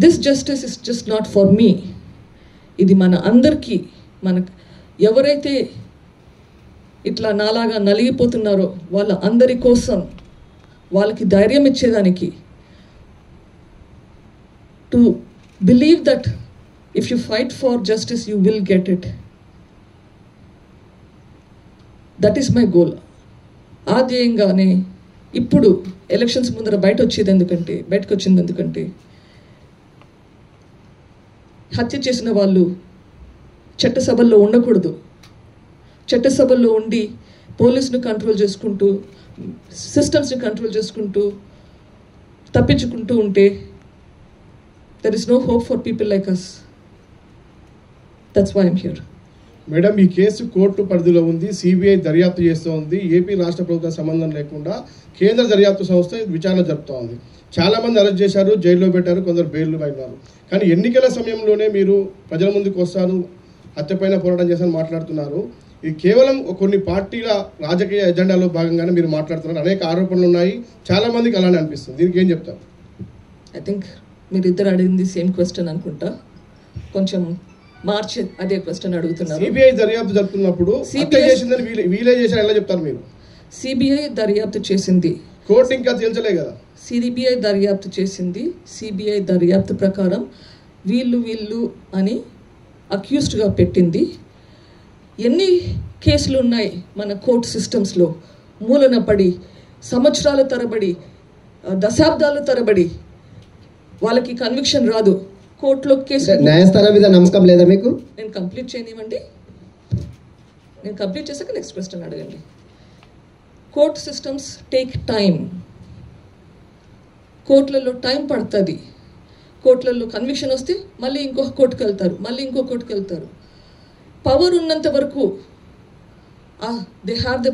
This justice is just not for me. ఇది మన అందరికీ, మనకు ఎవరైతే ఇట్లా నాలాగా నలిగిపోతున్నారో వాళ్ళ అందరి కోసం, వాళ్ళకి ధైర్యం ఇచ్చేదానికి, to believe that if you fight for justice you will get it. That is my goal. ఆ ధ్యేయంగానే ఇప్పుడు ఎలక్షన్స్ ముందర బయటకు వచ్చింది ఎందుకంటే హత్య చేసిన వాళ్ళు చట్టసభల్లో ఉండకూడదు. చట్టసభల్లో ఉండి పోలీసును కంట్రోల్ చేసుకుంటూ, సిస్టమ్స్ని కంట్రోల్ చేసుకుంటూ తప్పించుకుంటూ ఉంటే there is no hope for people like us. That's why I'm here. Madam, ఈ కేసు కోర్టు పరిధిలో ఉంది, సిబిఐ దర్యాప్తు చేస్తూ ఉంది. ఏపీ రాష్ట్ర ప్రభుత్వం సంబంధం లేకుండా కేంద్ర దర్యాప్తు సంస్థ విచారణ జరుపుతూ ఉంది. చాలామంది అరెస్ట్ చేశారు, జైల్లో పెట్టారు, కొందరు బెయిల్లో అయినారు. కానీ ఎన్నికల సమయంలోనే మీరు ప్రజల ముందుకు వస్తారు, హత్యపైన పోరాటం చేస్తారని మాట్లాడుతున్నారు. ఇది కేవలం కొన్ని పార్టీల రాజకీయ ఎజెండాలో భాగంగానే మీరు మాట్లాడుతున్నారు. అనేక ఆరోపణలు ఉన్నాయి, చాలామందికి అలానే అనిపిస్తుంది. దీనికి ఏం చెప్తారు? ఐ థింక్ మీరిద్దరు అడిగింది సేమ్ క్వశ్చన్ అనుకుంటా, కొంచెం మార్చి అదే క్వశ్చన్ అడుగుతున్నారు. సిబిఐ దర్యాప్తు జరుపుతున్నప్పుడు వీలే చేశారు ఎలా చెప్తారు మీరు? సిబిఐ దర్యాప్తు చేసింది, కోర్టు ఇంకా తేల్చలే కదా. సిబిఐ దర్యాప్తు చేసింది. సిబిఐ దర్యాప్తు ప్రకారం వీళ్ళు అని అక్యూజ్డ్గా పెట్టింది. ఎన్ని కేసులు ఉన్నాయి మన కోర్ట్ సిస్టమ్స్లో, మూలన పడి సంవత్సరాల తరబడి, దశాబ్దాల తరబడి వాళ్ళకి కన్విక్షన్ రాదు. కోర్టులో కేసు, న్యాయస్థానం మీద నమ్మకం లేదా మీకు? నేను కంప్లీట్ చేయనివ్వండి, నేను కంప్లీట్ చేశాక నెక్స్ట్ క్వశ్చన్ అడగండి. Court systems take time. కోర్టులలో టైం పడుతుంది. కోర్టులలో కన్విక్షన్ వస్తే మళ్ళీ ఇంకొక కోర్టుకు వెళ్తారు, మళ్ళీ ఇంకో కోర్టుకు వెళ్తారు. పవర్ ఉన్నంత వరకు they have the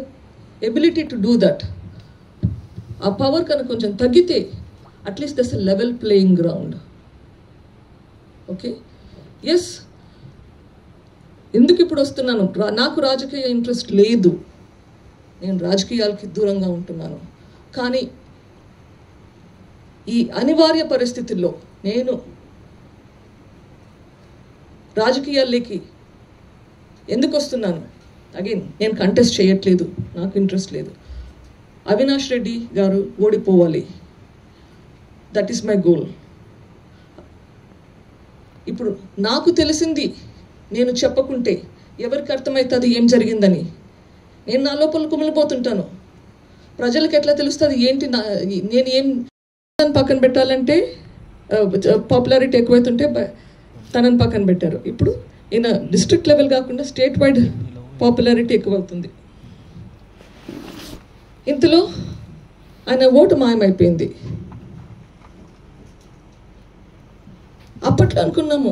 ability to do that. ఆ పవర్ కనుక కొంచెం తగ్గితే at least that's a level playing ground. Okay, yes. ఎందుకు ఇప్పుడు వస్తున్నాను? నాకు రాజకీయ ఇంట్రెస్ట్ లేదు, నేను రాజకీయాలకి దూరంగా ఉంటున్నాను. కానీ ఈ అనివార్య పరిస్థితుల్లో నేను రాజకీయాల్లోకి ఎందుకు వస్తున్నాను? అగైన్ నేను కంటెస్ట్ చేయట్లేదు, నాకు ఇంట్రెస్ట్ లేదు. అవినాష్ రెడ్డి గారు ఓడిపోవాలి, దట్ ఈస్ మై గోల్. ఇప్పుడు నాకు తెలిసింది నేను చెప్పకుంటే ఎవరికి అర్థమవుతుంది ఏం జరిగిందని? నేను నా లోపల కుమిలిపోతుంటాను. ప్రజలకు ఎట్లా తెలుస్తుంది ఏంటి? నేను ఏం పక్కన పెట్టాలంటే పాపులారిటీ ఎక్కువైతుంటే తనని పక్కన పెట్టారు. ఇప్పుడు ఈయన డిస్ట్రిక్ట్ లెవెల్ కాకుండా స్టేట్ వైడ్ పాపులారిటీ ఎక్కువవుతుంది. ఇంతలో ఆయన ఓటు మాయమైపోయింది. అప్పట్లో అనుకున్నాము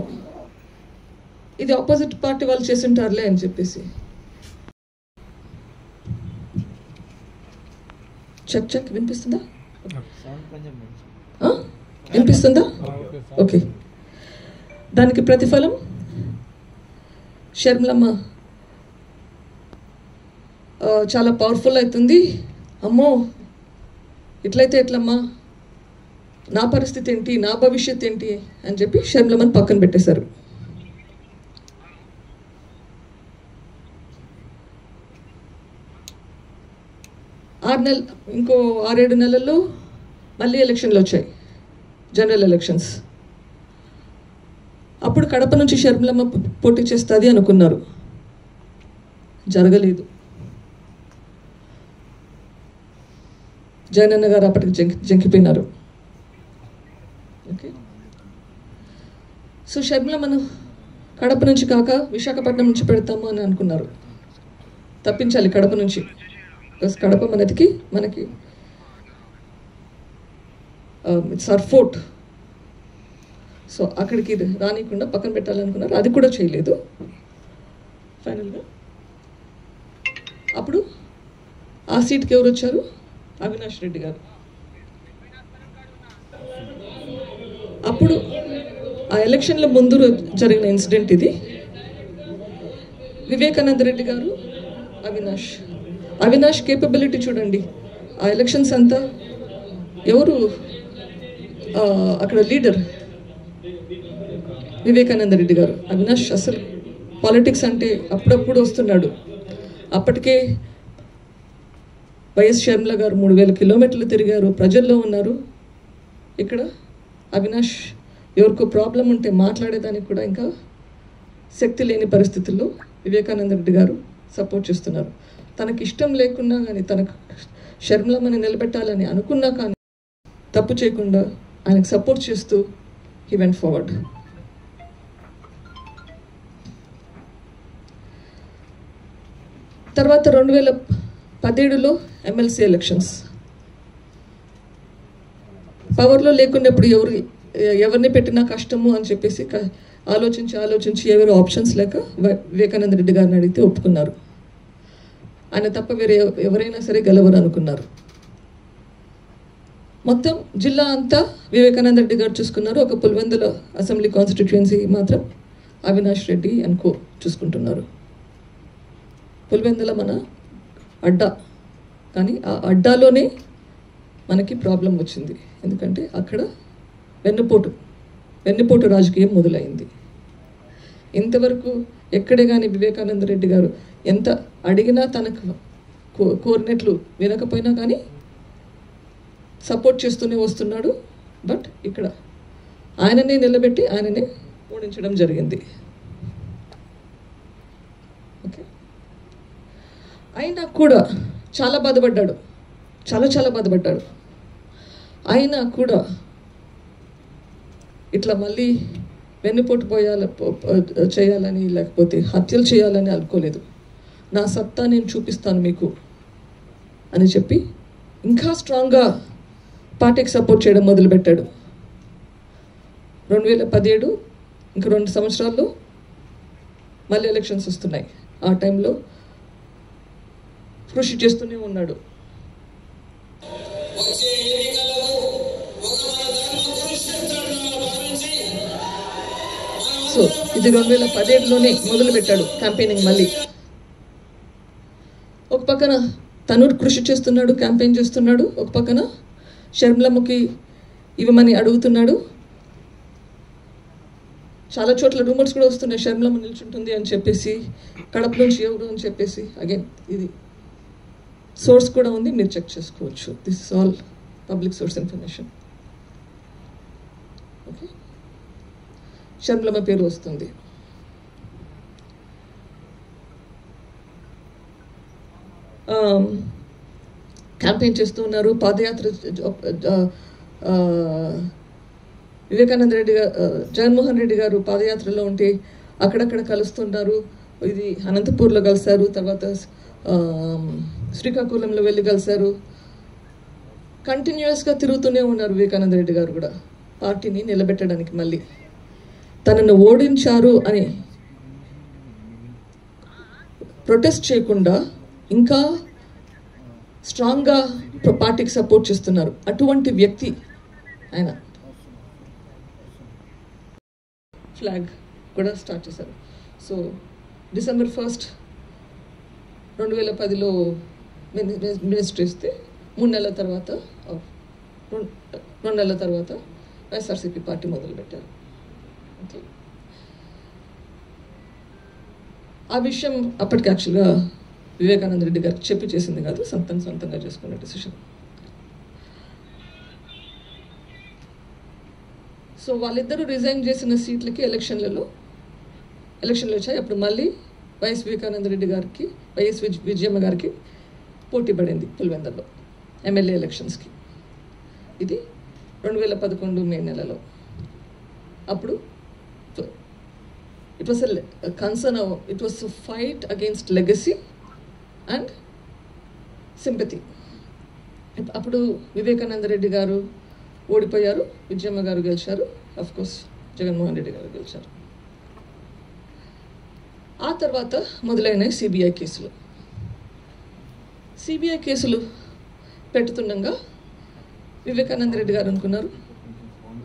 ఇది ఆపోజిట్ పార్టీ వాళ్ళు చేసింటారులే అని చెప్పేసి. చెక్ వినిపిస్తుందా? వినిపిస్తుందా? ఓకే. దానికి ప్రతిఫలం షర్మిలమ్మ చాలా పవర్ఫుల్ అవుతుంది. అమ్మో ఇట్లయితే ఎట్లమ్మా, నా పరిస్థితి ఏంటి, నా భవిష్యత్ ఏంటి అని చెప్పి షర్మిలమ్మని పక్కన పెట్టేశారు. ఇంకో 6-7 నెలల్లో మళ్ళీ ఎలక్షన్లు వచ్చాయి, జనరల్ ఎలక్షన్స్. అప్పుడు కడప నుంచి షర్మిలమ్మ పోటీ చేస్తుంది అనుకున్నారు, జరగలేదు. జగనన్న గారు అప్పటికి జంకిపోయినారు. ఓకే, సో షర్మిలమ్మను కడప నుంచి కాక విశాఖపట్నం నుంచి పెడతాము అని అనుకున్నారు. తప్పించాలి కడప నుంచి, కడప మనకి ఇట్స్ అవర్ ఫోర్ట్. సో అక్కడికి రానికుండా పక్కన పెట్టాలనుకున్నారు, అది కూడా చేయలేదు. ఫైనల్గా అప్పుడు ఆ సీట్కి ఎవరు వచ్చారు? అవినాష్ రెడ్డి గారు. అప్పుడు ఆ ఎలక్షన్ల ముందు జరిగిన ఇన్సిడెంట్ ఇది. వివేకానంద రెడ్డి గారు, అవినాష్ కేపబిలిటీ చూడండి. ఆ ఎలక్షన్స్ అంతా ఎవరు అక్కడ లీడర్ వివేకానంద రెడ్డి గారు. అవినాష్ అసలు పాలిటిక్స్ అంటే అప్పుడప్పుడు వస్తున్నాడు. అప్పటికే వైఎస్ షర్మిల గారు 3000 కిలోమీటర్లు తిరిగారు, ప్రజల్లో ఉన్నారు. ఇక్కడ అవినాష్ ఎవరికో ప్రాబ్లం ఉంటే మాట్లాడేదానికి కూడా ఇంకా శక్తి లేని పరిస్థితుల్లో వివేకానంద రెడ్డి గారు సపోర్ట్ చేస్తున్నారు. తనకి ఇష్టం లేకున్నా కానీ, తనకు షర్మిలమ్మని నిలబెట్టాలని అనుకున్నా కానీ తప్పు చేయకుండా ఆయనకు సపోర్ట్ చేస్తూ హీ వెంట్ ఫార్వర్డ్. తర్వాత 2017లో ఎమ్మెల్సీ ఎలక్షన్స్. పవర్లో లేకున్నప్పుడు ఎవరిని పెట్టినా కష్టము అని చెప్పేసి ఆలోచించి ఎవరు ఆప్షన్స్ లేక వివేకానంద రెడ్డి గారిని అడిగితే ఒప్పుకున్నారు. ఆయన తప్ప వేరే ఎవరైనా సరే గెలవరు అనుకున్నారు. మొత్తం జిల్లా అంతా వివేకానంద రెడ్డి గారు చూసుకున్నారు. ఒక పులివెందుల అసెంబ్లీ కాన్స్టిట్యుయెన్సీ మాత్రం అవినాష్ రెడ్డి అండ్ కో చూసుకుంటున్నారు. పులివెందుల మన అడ్డా, కానీ ఆ అడ్డాలోనే మనకి ప్రాబ్లం వచ్చింది. ఎందుకంటే అక్కడ వెన్నుపోటు రాజకీయం మొదలైంది. ఇంతవరకు ఎక్కడే కానీ వివేకానంద రెడ్డి గారు ఎంత అడిగినా తనకు కోరినట్లు వినకపోయినా కానీ సపోర్ట్ చేస్తూనే వస్తున్నాడు. బట్ ఇక్కడ ఆయననే నిలబెట్టి ఆయననే ఓడించడం జరిగింది. ఓకే, అయినా కూడా చాలా బాధపడ్డాడు. చాలా బాధపడ్డాడు. అయినా కూడా ఇట్లా మళ్ళీ వెన్నుపోటు చేయాలని లేకపోతే హత్యలు చేయాలని అనుకోలేదు. నా సత్తా నేను చూపిస్తాను మీకు అని చెప్పి ఇంకా స్ట్రాంగ్గా పార్టీకి సపోర్ట్ చేయడం మొదలుపెట్టాడు. 2017 ఇంకా 2 సంవత్సరాల్లో మళ్ళీ ఎలక్షన్స్ వస్తున్నాయి. ఆ టైంలో కృషి చేస్తూనే ఉన్నాడు. సో ఇది 2017లోనే మొదలుపెట్టాడు క్యాంపెయినింగ్. మళ్ళీ ఒక పక్కన తను కృషి చేస్తున్నాడు, క్యాంపెయిన్ చేస్తున్నాడు. ఒక పక్కన షర్మిలమ్మకి ఇవ్వమని అడుగుతున్నాడు. చాలా చోట్ల రూమర్స్ కూడా వస్తున్నాయి, షర్మిలమ్మ నిల్చుంటుంది అని చెప్పేసి, కడప నుంచి ఎవరు అని చెప్పేసి. అగైన్ ఇది సోర్స్ కూడా ఉంది, మీరు చెక్ చేసుకోవచ్చు. This is all public source information. Okay, షర్మిలమ్మ పేరు వస్తుంది. క్యాంపెయిన్ చేస్తూ ఉన్నారు. పాదయాత్ర వివేకానంద రెడ్డి గారు, జగన్మోహన్ రెడ్డి గారు పాదయాత్రలో ఉంటే అక్కడక్కడ కలుస్తున్నారు. ఇది అనంతపూర్లో కలిశారు, తర్వాత శ్రీకాకుళంలో వెళ్ళి కలిశారు. కంటిన్యూస్గా తిరుగుతూనే ఉన్నారు వివేకానంద రెడ్డి గారు కూడా పార్టీని నిలబెట్టడానికి. మళ్ళీ తనను ఓడించారు అని ప్రొటెస్ట్ చేయకుండా ఇంకా స్ట్రాంగ్గా పార్టీకి సపోర్ట్ చేస్తున్నారు. అటువంటి వ్యక్తి ఆయన. ఫ్లాగ్ కూడా స్టార్ట్ చేశారు. సో December 1st 2010లో మినిస్టర్ ఇస్తే 2 నెలల తర్వాత వైఎస్ఆర్సీపీ పార్టీ మొదలుపెట్టారు. ఓకే, ఆ విషయం అప్పటికి యాక్చువల్గా వివేకానంద రెడ్డి గారికి చెప్పి చేసింది కాదు, సొంతంగా చేసుకున్న డెసిషన్. సో వాళ్ళిద్దరూ రిజైన్ చేసిన సీట్లకి ఎలక్షన్లు వచ్చాయి. అప్పుడు మళ్ళీ వైఎస్ వివేకానంద రెడ్డి గారికి, వైఎస్ విజయమ్మ గారికి పోటీ పడింది పులివెందుల్లో ఎమ్మెల్యే ఎలక్షన్స్కి. ఇది 2011 మే నెలలో. అప్పుడు it was a concern, it was a fight against legacy and sympathy. అప్పుడు వివేకానంద రెడ్డి గారు ఓడిపోయారు, విజయమ్మ గారు గెలిచారు, అఫ్కోర్స్ జగన్మోహన్ రెడ్డి గారు గెలిచారు. ఆ తర్వాత మొదలైన సిబిఐ కేసులు. సిబిఐ కేసులు పెడుతుండగా వివేకానంద రెడ్డి గారు అనుకున్నారు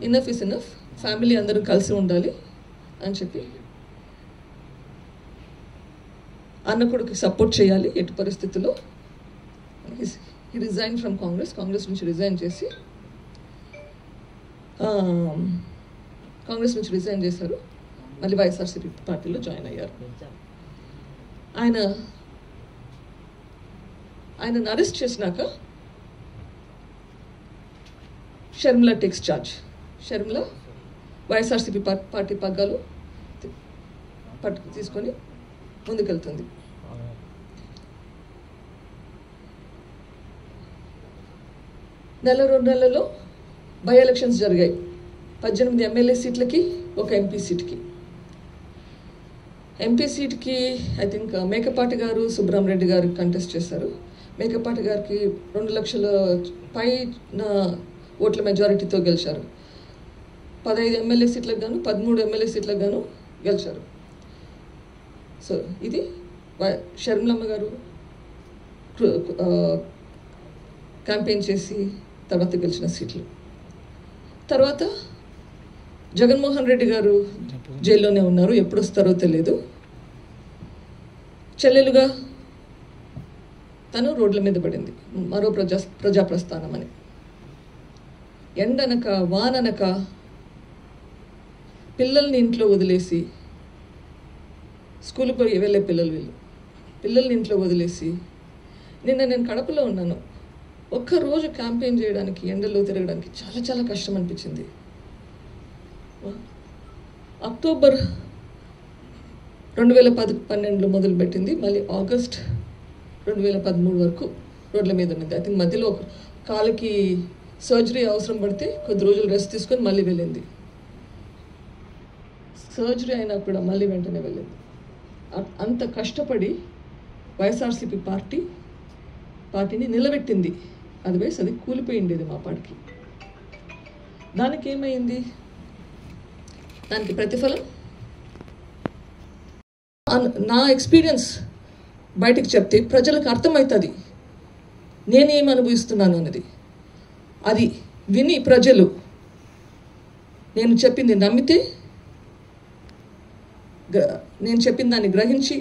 ఇనఫ్ ఇస్ ఇనఫ్, ఫ్యామిలీ అందరూ కలిసి ఉండాలి అని చెప్పి అన్న కొడుకు సపోర్ట్ చేయాలి ఎటు పరిస్థితుల్లో. హీ రిజైన్ ఫ్రమ్ కాంగ్రెస్ నుంచి రిజైన్ చేశారు. మళ్ళీ వైఎస్ఆర్సీపీ పార్టీలో జాయిన్ అయ్యారు. ఆయనను అరెస్ట్ చేసినాక Sharmila takes charge. Sharmila YSRCP party పగ్గాలు తీసుకొని ముందుకెళ్తుంది. నెల 2 నెలల్లో బై ఎలక్షన్స్ జరిగాయి. 18 ఎమ్మెల్యే సీట్లకి, 1 ఎంపీ సీట్కి. ఎంపీ సీట్కి ఐ థింక్ మేకపాటి గారు, సుబ్రహ్మరెడ్డి గారు కంటెస్ట్ చేశారు. మేకపాటి గారికి 2 లక్షల పైన ఓట్ల మెజారిటీతో గెలిచారు. 15 ఎమ్మెల్యే సీట్లకు గాను, 13 ఎమ్మెల్యే సీట్లకు గాను గెలిచారు. సో ఇది షర్మిలమ్మ గారు క్యాంపెయిన్ చేసి తర్వాత గెలిచిన సీట్లు. తర్వాత జగన్మోహన్ రెడ్డి గారు జైల్లోనే ఉన్నారు, ఎప్పుడు వస్తారో తెలియదు. చెల్లెలుగా తను రోడ్ల మీద పడింది, మరో ప్రజాప్రస్థానం అని. ఎండనక వాననక పిల్లల్ని ఇంట్లో వదిలేసి, స్కూల్కి పోయి వెళ్ళే పిల్లల్ని ఇంట్లో వదిలేసి, నిన్న నేను కడపలో ఉన్నాను. ఒక్కరోజు క్యాంపెయిన్ చేయడానికి, ఎండలో తిరగడానికి చాలా చాలా కష్టం అనిపించింది. అక్టోబర్ 2012లో మొదలుపెట్టింది, మళ్ళీ ఆగస్ట్ 2013 వరకు రోడ్ల మీద ఉన్నది. ఐ థింక్ మధ్యలో కాలుకి సర్జరీ అవసరం పడితే కొద్ది రోజులు రెస్ట్ తీసుకొని మళ్ళీ వెళ్ళింది. సర్జరీ అయినా కూడా మళ్ళీ వెంటనే వెళ్ళింది. అంత కష్టపడి వైఎస్ఆర్సీపీ పార్టీని నిలబెట్టింది. అదర్వైజ్ అది కూలిపోయిండేది మా పార్టీకి. దానికి ఏమైంది? దానికి ప్రతిఫలం నా ఎక్స్పీరియన్స్ బయటకు చెప్తే ప్రజలకు అర్థమవుతుంది నేనేం అనుభవిస్తున్నాను అన్నది. అది విని ప్రజలు నేను చెప్పింది నమ్మితే, నేను చెప్పిన దాన్ని గ్రహించి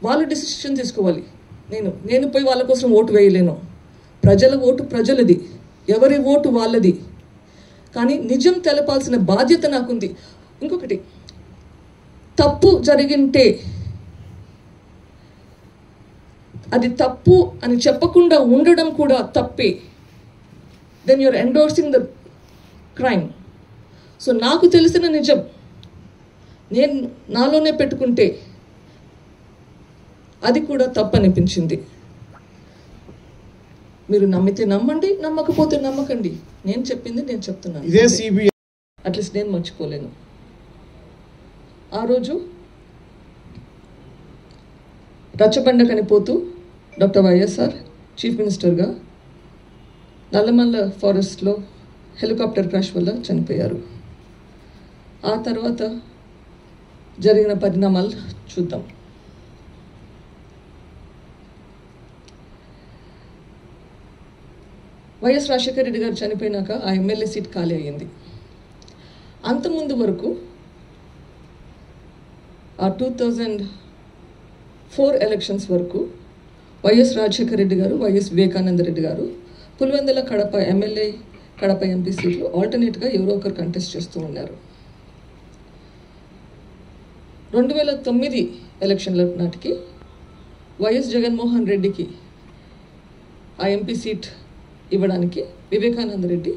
వాళ్ళు డిసిషన్ తీసుకోవాలి. నేను పోయి వాళ్ళ కోసం ఓటు వేయలేను. ప్రజల ఓటు ప్రజలది, ఎవరి ఓటు వాళ్ళది. కానీ నిజం తెలపాల్సిన బాధ్యత నాకుంది. ఇంకొకటి, తప్పు జరిగింటే అది తప్పు అని చెప్పకుండా ఉండడం కూడా తప్పే. Then you're endorsing the crime. So నాకు తెలిసిన నిజం నేను నాలోనే పెట్టుకుంటే అది కూడా తప్పు అనిపించింది. మీరు నమ్మితే నమ్మండి, నమ్మకపోతే నమ్మకండి. నేను చెప్పింది నేను చెప్తున్నాను. ఇదే సిబిఐ అట్లీస్ట్ నేను మర్చిపోలేను. ఆ రోజు రచ్చబండకని పోతూ డాక్టర్ వైఎస్ఆర్ చీఫ్ మినిస్టర్గా నల్లమల్ల ఫారెస్ట్లో హెలికాప్టర్ క్రాష్ వల్ల చనిపోయారు. ఆ తర్వాత జరిగిన పరిణామాలు చూద్దాం. వైఎస్ రాజశేఖర రెడ్డి గారు చనిపోయినాక ఆ ఎమ్మెల్యే సీట్ ఖాళీ అయ్యింది. అంతకుముందు వరకు ఆ 2004 ఎలక్షన్స్ వరకు వైఎస్ రాజశేఖర రెడ్డి గారు, వైఎస్ వివేకానంద రెడ్డి గారు పులివెందుల, కడప ఎమ్మెల్యే, కడప ఎంపీ సీట్లు ఆల్టర్నేట్గా ఎవరో ఒకరు కంటెస్ట్ చేస్తూ ఉన్నారు. 2009 ఎలక్షన్ల నాటికి వైఎస్ జగన్మోహన్ రెడ్డికి ఆ ఎంపీ సీట్ ఇవ్వడానికి వివేకానంద రెడ్డి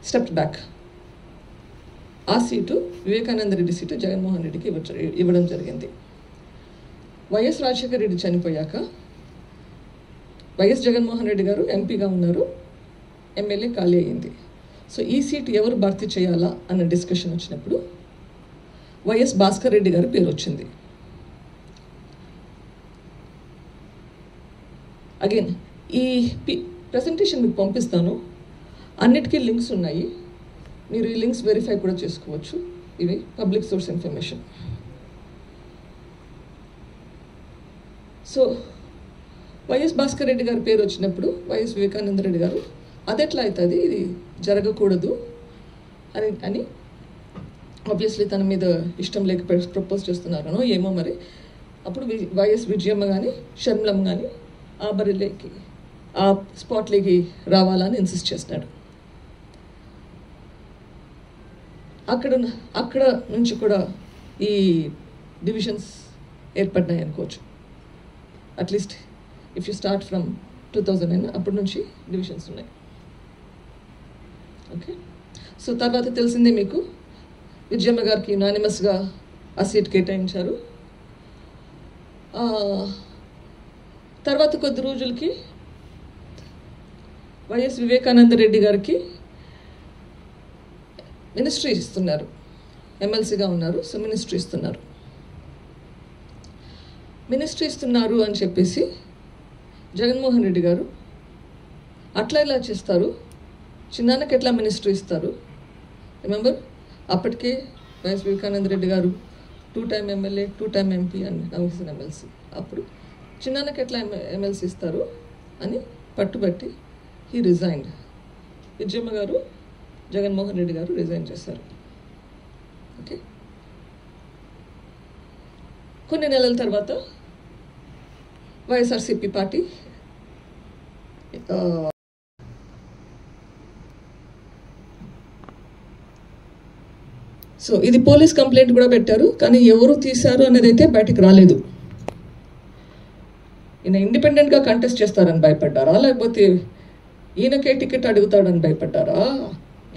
స్టెప్ బ్యాక్. ఆ సీటు, వివేకానంద రెడ్డి సీటు జగన్మోహన్ రెడ్డికి ఇవ్వడం జరిగింది. వైఎస్ రాజశేఖర రెడ్డి చనిపోయాక వైఎస్ జగన్మోహన్ రెడ్డి గారు ఎంపీగా ఉన్నారు, ఎమ్మెల్యే ఖాళీ అయ్యింది. సో ఈ సీటు ఎవరు భర్తీ చేయాలా అన్న డిస్కషన్ వచ్చినప్పుడు వైఎస్ భాస్కర్ రెడ్డి గారి పేరు వచ్చింది. అగైన్ ఈ ప్రెజెంటేషన్ మీకు పంపిస్తాను, అన్నిటికీ లింక్స్ ఉన్నాయి. మీరు ఈ లింక్స్ వెరిఫై కూడా చేసుకోవచ్చు. ఇవి public source information. So YS Bhaskar Reddy గారి పేరు వచ్చినప్పుడు వైఎస్ వివేకానంద రెడ్డి గారు అదెట్లా అవుతుంది, ఇది జరగకూడదు అని ఆబ్వియస్లీ తన మీద ఇష్టం లేక ప్రపోజ్ చేస్తున్నారనో ఏమో మరి. అప్పుడు వైఎస్ విజయమ్మ కానీ షర్మిలమ్మ కానీ ఆ బరిలోకి, ఆ స్పాట్లోకి రావాలని ఇన్సిస్ట్ చేస్తున్నాడు. అక్కడ నుంచి కూడా ఈ డివిజన్స్ ఏర్పడినాయి అనుకోవచ్చు. At least if you start from 2009 అప్పటి నుంచి డివిజన్స్ ఉన్నాయి. ఓకే, సో తర్వాత తెలిసిందే మీకు విజయమ్మ గారికి యునానిమస్గా ఆ సీట్ కేటాయించారు. తర్వాత కొద్ది రోజులకి వైఎస్ వివేకానంద రెడ్డి గారికి మినిస్ట్రీ ఇస్తున్నారు. ఎమ్మెల్సీగా ఉన్నారు, సో మినిస్ట్రీ ఇస్తున్నారు అని చెప్పేసి జగన్మోహన్ రెడ్డి గారు అట్లా ఇలా చేస్తారు, చిన్నాన్నకి ఎట్లా మినిస్ట్రీ ఇస్తారు. రిమెంబర్, అప్పటికే వైఎస్ వివేకానంద రెడ్డి గారు 2 టైమ్ ఎమ్మెల్యే 2 టైమ్ ఎంపీ అని నవ్వుసిన ఎమ్మెల్సీ. అప్పుడు చిన్నాన్నకి ఎట్లా ఎమ్మెల్సీ ఇస్తారు అని పట్టుబట్టి హీ రిజైన్డ్. విజయమ్మ గారు, జగన్మోహన్ రెడ్డి గారు రిజైన్ చేశారు. ఓకే, కొన్ని నెలల తర్వాత వైఎస్ఆర్సీపీ పార్టీ సో ఇది పోలీస్ కంప్లైంట్ కూడా పెట్టారు, కానీ ఎవరు తీశారు అనేది అయితే బయటకు రాలేదు. ఈయన ఇండిపెండెంట్గా కంటెస్ట్ చేస్తారని భయపడ్డారా, లేకపోతే ఈయనకే టికెట్ అడుగుతాడని భయపడ్డారా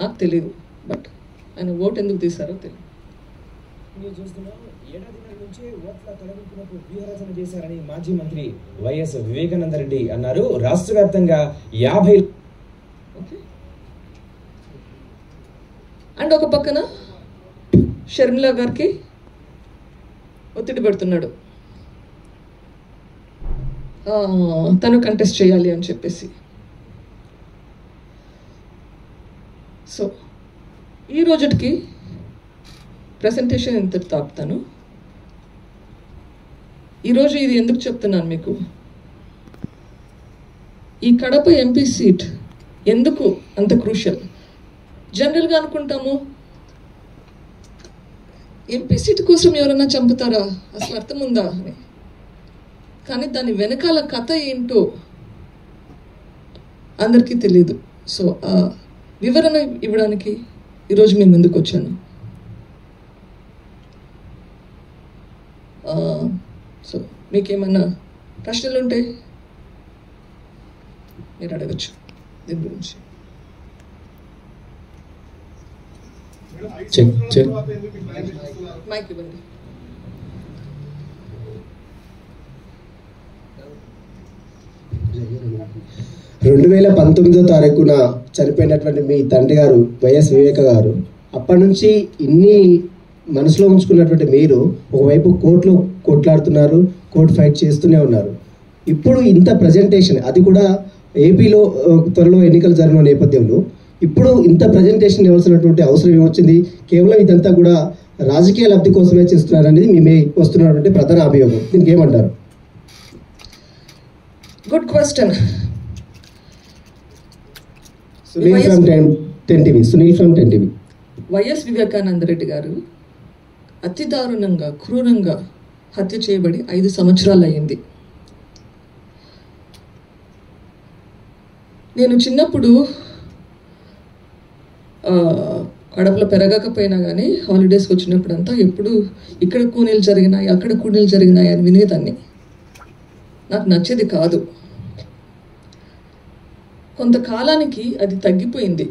నాకు తెలియదు. బట్ ఆయన ఓటు ఎందుకు తీశారో తెలియదు. మీరు చూస్తున్నాం, ఏడాదిన్నర నుంచే ఓట్ల తొలగింపునకు వ్యూహరచన చేశారని మాజీ మంత్రి వైఎస్ వివేకానంద రెడ్డి అన్నారు. రాష్ట్ర వ్యాప్తంగా 50 అండ్ ఒక పక్కన షర్మిల గారికి ఒత్తిడి పెడుతున్నాడు, తను కంటెస్ట్ చేయాలి అని చెప్పేసి. సో ఈ రోజుకి ప్రెసెంటేషన్ ఎంత తాపుతాను. ఈరోజు ఇది ఎందుకు చెప్తున్నాను మీకు, ఈ కడప ఎంపీ సీట్ ఎందుకు అంత క్రూషియల్. జనరల్గా అనుకుంటాము ఎంపీ సీట్ కోసం ఎవరైనా చంపుతారా, అసలు అర్థం ఉందా అని. కానీ దాని వెనకాల కథ ఏంటో అందరికీ తెలియదు. సో ఆ వివరణ ఇవ్వడానికి ఈరోజు మేము ముందుకు వచ్చాను. సో మీకేమన్నా ప్రశ్నలు ఉంటే మీరు అడగచ్చు దీని గురించి. మైక్ ఇవ్వండి. రెండు 2019వ తారీఖున చనిపోయినటువంటి మీ తండ్రి గారు వైఎస్ వివేక గారు, అప్పటి నుంచి ఇన్ని మనసులో ఉంచుకున్నటువంటి మీరు ఒకవైపు కోర్టులో కొట్లాడుతున్నారు, కోర్టు ఫైట్ చేస్తూనే ఉన్నారు. ఇప్పుడు ఇంత ప్రజెంటేషన్, అది కూడా ఏపీలో త్వరలో ఎన్నికలు జరిగిన నేపథ్యంలో ఇప్పుడు ఇంత ప్రజెంటేషన్ ఇవ్వాల్సినటువంటి అవసరం ఏమొచ్చింది? కేవలం ఇదంతా కూడా రాజకీయ లబ్ధి కోసమే చేస్తున్నారనేది మీ వస్తున్నటువంటి ప్రధాన అభియోగం. దీనికి ఏమంటారు? Good question. Sunil from 10 TV. YS Vivekananda Reddy గారు అతి దారుణంగా, క్రూరంగా హత్య చేయబడి 5 సంవత్సరాలు అయింది. నేను చిన్నప్పుడు కడపలో పెరగకపోయినా కానీ హాలిడేస్కి వచ్చినప్పుడంతా ఎప్పుడు ఇక్కడ కూనీలు జరిగినాయి, అక్కడ కూనీలు జరిగినాయి అని వినేదాన్ని. నాకు నచ్చేది కాదు. కొంతకాలానికి అది తగ్గిపోయింది.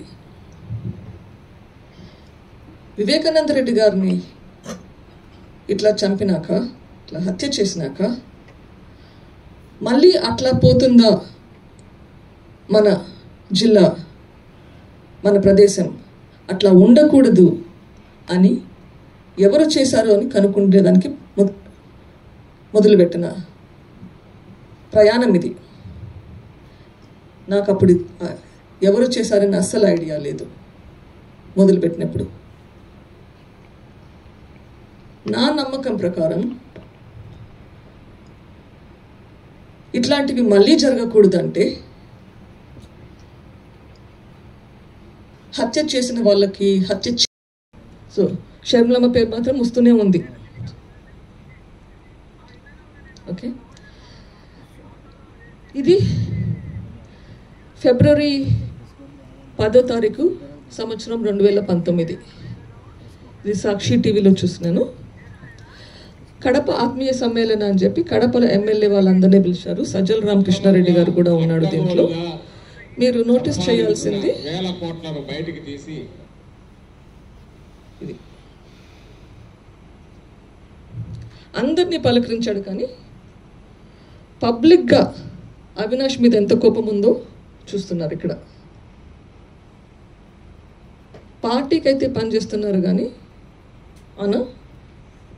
వివేకానంద రెడ్డి గారిని ఇట్లా చంపినాక, ఇట్లా హత్య చేసినాక మళ్ళీ అట్లా పోతుందా మన జిల్లా, మన ప్రదేశం? అట్లా ఉండకూడదు అని ఎవరు చేశారో అని కనుక్కునేదానికి మొదలుపెట్టిన ప్రయాణం ఇది. నాకు అప్పుడు ఎవరు చేశారని అస్సలు ఐడియా లేదు మొదలుపెట్టినప్పుడు. నా నమ్మకం ప్రకారం ఇట్లాంటివి మళ్ళీ జరగకూడదంటే హత్య చేసిన వాళ్ళకి సో షర్మిలమ్మ పేరు మాత్రం వస్తూనే ఉంది. ఓకే, ఇది ఫిబ్రవరి 10వ తారీఖు సంవత్సరం 2019. ఇది సాక్షి టీవీలో చూసినాను. కడప ఆత్మీయ సమ్మేళన అని చెప్పి కడపలో ఎమ్మెల్యే వాళ్ళందరినీ పిలిచారు. సజ్జల రామకృష్ణారెడ్డి గారు కూడా ఉన్నాడు దీంట్లో. మీరు నోటీస్ చేయాల్సింది వేల కోట్లను బయటికి తీసి ఇది అందరినీ పలకరించాడు, కానీ పబ్లిక్గా అవినాష్ మీద ఎంత కోపం ఉందో చూస్తున్నారు. ఇక్కడ పార్టీకి అయితే పనిచేస్తున్నారు, కానీ అన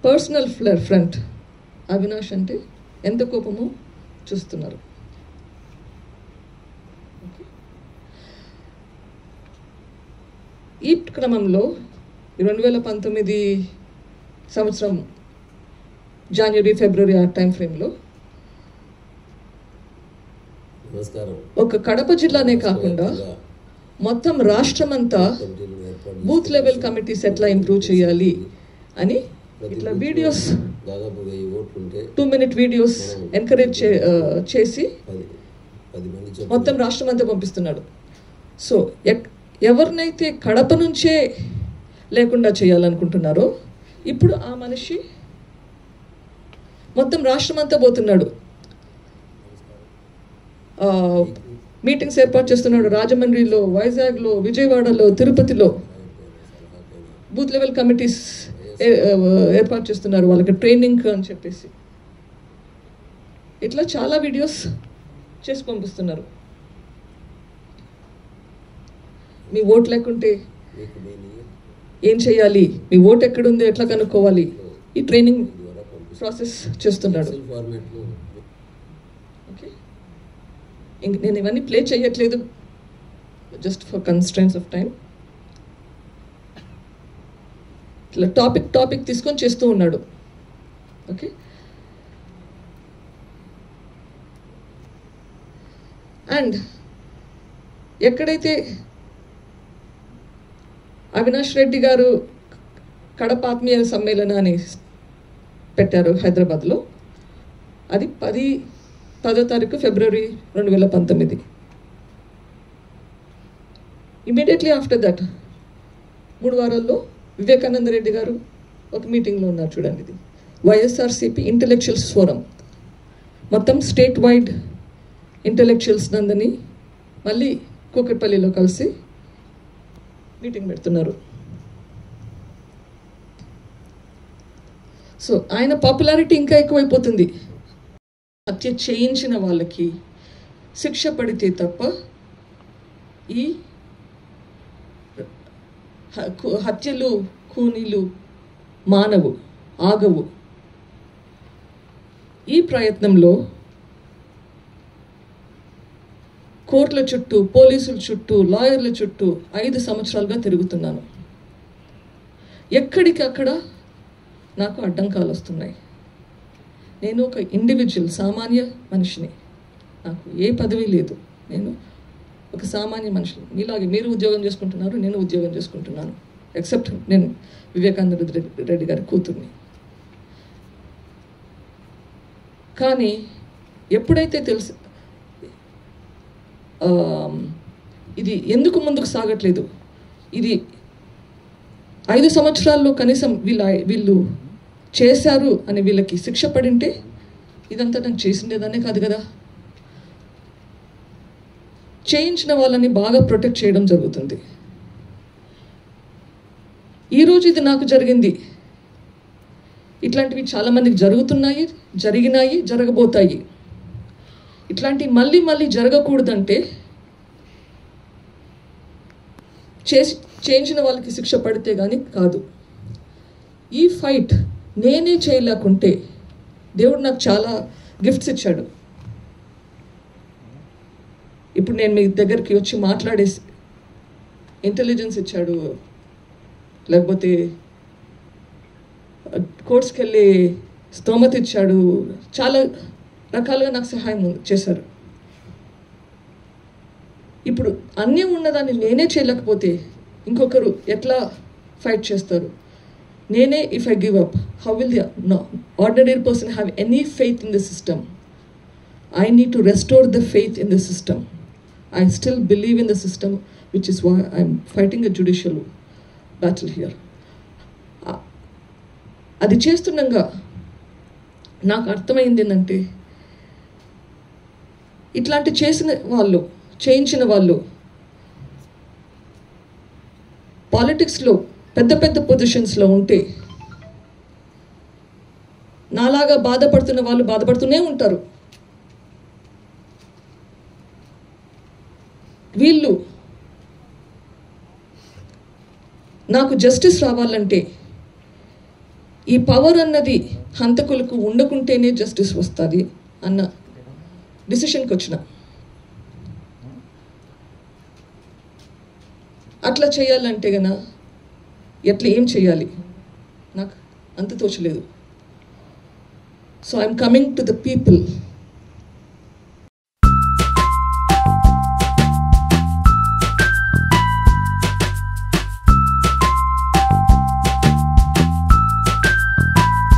పర్సనల్ ఫ్రంట్ అవినాష్ అంటే ఎంత కోపమో చూస్తున్నారు. ఈ క్రమంలో 2019 సంవత్సరం జనవరి ఫిబ్రవరి ఆ టైం ఫ్రేమ్లో ఒక కడప జిల్లానే కాకుండా మొత్తం రాష్ట్రం అంతా బూత్ లెవెల్ కమిటీస్ ఎట్లా ఇంప్రూవ్ చేయాలి అని ఇట్లా వీడియోస్ 2-minute వీడియోస్ ఎంకరేజ్ చేసి మొత్తం రాష్ట్రం అంతా పంపిస్తున్నాడు. సో ఎవరినైతే కడప నుంచే లేకుండా చేయాలనుకుంటున్నారో ఇప్పుడు ఆ మనిషి మొత్తం రాష్ట్రం అంతా పోతున్నాడు. మీటింగ్స్ ఏర్పాటు చేస్తున్నాడు. రాజమండ్రిలో, వైజాగ్లో, విజయవాడలో, తిరుపతిలో బూత్ లెవెల్ కమిటీస్ ఏర్పాటు చేస్తున్నారు వాళ్ళకి ట్రైనింగ్ అని చెప్పేసి. ఇట్లా చాలా వీడియోస్ చేసి పంపిస్తున్నారు. మీ ఓట్ లేకుంటే ఏం చేయాలి, మీ ఓట్ ఎక్కడుందో ఎట్లా కనుక్కోవాలి, ఈ ట్రైనింగ్ ప్రాసెస్ చేస్తున్నాడు. ఓకే, ఇంక నేను ఇవన్నీ ప్లే చేయట్లేదు, just for constraints of time. ఇట్లా టాపిక్ తీసుకొని చేస్తూ ఉన్నాడు. ఓకే, అండ్ ఎక్కడైతే అవినాష్ రెడ్డి గారు కడప ఆత్మీయ సమ్మేళనాన్ని పెట్టారు హైదరాబాద్లో, అది 10వ తారీఖు ఫిబ్రవరి 2019. ఇమీడియట్లీ ఆఫ్టర్ దట్ 3 వారాల్లో వివేకానంద రెడ్డి గారు ఒక మీటింగ్లో ఉన్నారు. చూడండి, ఇది వైఎస్ఆర్సిపి ఇంటలెక్చువల్స్ ఫోరం, మొత్తం స్టేట్ వైడ్ ఇంటలెక్చువల్స్ నందని మళ్ళీ కూకట్పల్లిలో కలిసి మీటింగ్ పెడుతున్నారు. సో ఆయన పాపులారిటీ ఇంకా ఎక్కువైపోతుంది. హత్య చేయించిన వాళ్ళకి శిక్ష పడితే తప్ప ఈ హత్యలు, ఖూనీలు ఆగవు. ఈ ప్రయత్నంలో కోర్టుల చుట్టూ, పోలీసుల చుట్టూ, లాయర్ల చుట్టూ 5 సంవత్సరాలుగా తిరుగుతున్నాను. ఎక్కడికక్కడ నాకు అడ్డంకాలు వస్తున్నాయి. నేను ఒక ఇండివిజువల్, సామాన్య మనిషిని. నాకు ఏ పదవి లేదు. నేను ఒక సామాన్య మనిషిని. మీలాగే మీరు ఉద్యోగం చేసుకుంటున్నారు, నేను ఉద్యోగం చేసుకుంటున్నాను. ఎక్సెప్ట్ నేను వివేకానంద రెడ్డి గారి కూతుర్ని. కానీ ఎప్పుడైతే ఇది ఎందుకు ముందుకు సాగట్లేదు, ఇది 5 సంవత్సరాల్లో కనీసం వీళ్ళు చేశారు అని వీళ్ళకి శిక్ష పడింటే ఇదంతా నాకు చేసిండేదానే కాదు కదా. చేయించిన వాళ్ళని బాగా ప్రొటెక్ట్ చేయడం జరుగుతుంది. ఈరోజు ఇది నాకు జరిగింది. ఇట్లాంటివి చాలామందికి జరుగుతున్నాయి, జరిగినాయి, జరగబోతాయి. ఇట్లాంటివి మళ్ళీ జరగకూడదంటే చేయించిన వాళ్ళకి శిక్ష పడితే కానీ కాదు. ఈ ఫైట్ నేనే చేయలేకుంటే, దేవుడు నాకు చాలా గిఫ్ట్స్ ఇచ్చాడు. ఇప్పుడు నేను మీ దగ్గరికి వచ్చి మాట్లాడేసి ఇంటెలిజెన్స్ ఇచ్చాడు, లేకపోతే కోర్ట్స్కి వెళ్ళి స్తోమత ఇచ్చాడు, చాలా రకాలుగా నాకు సహాయం చేశారు. ఇప్పుడు అన్నీ ఉన్నదాన్ని నేనే చేయలేకపోతే ఇంకొకరు ఎట్లా ఫైట్ చేస్తారు? నేనే, if I give up, how will the ordinary person have any faith in the system? I need to restore the faith in the system. I still believe in the system, which is why I'm fighting a judicial battle here. అది చేస్తుండగా నాకు అర్థమైంది ఏంటంటే ఇట్లాంటి చేయించిన వాళ్ళు పాలిటిక్స్లో పెద్ద పెద్ద పొజిషన్స్లో ఉంటే నాలాగా బాధపడుతున్న వాళ్ళు బాధపడుతూనే ఉంటారు. వీళ్ళు నాకు జస్టిస్ రావాలంటే ఈ పవర్ అన్నది హంతకులకు ఉండకుంటేనే జస్టిస్ వస్తుంది అన్న డిసిషన్కి వచ్చిన. అట్లా చేయాలంటే గన ఏం చేయాలి నాకు అంత తోచలేదు. So I'm coming to the people.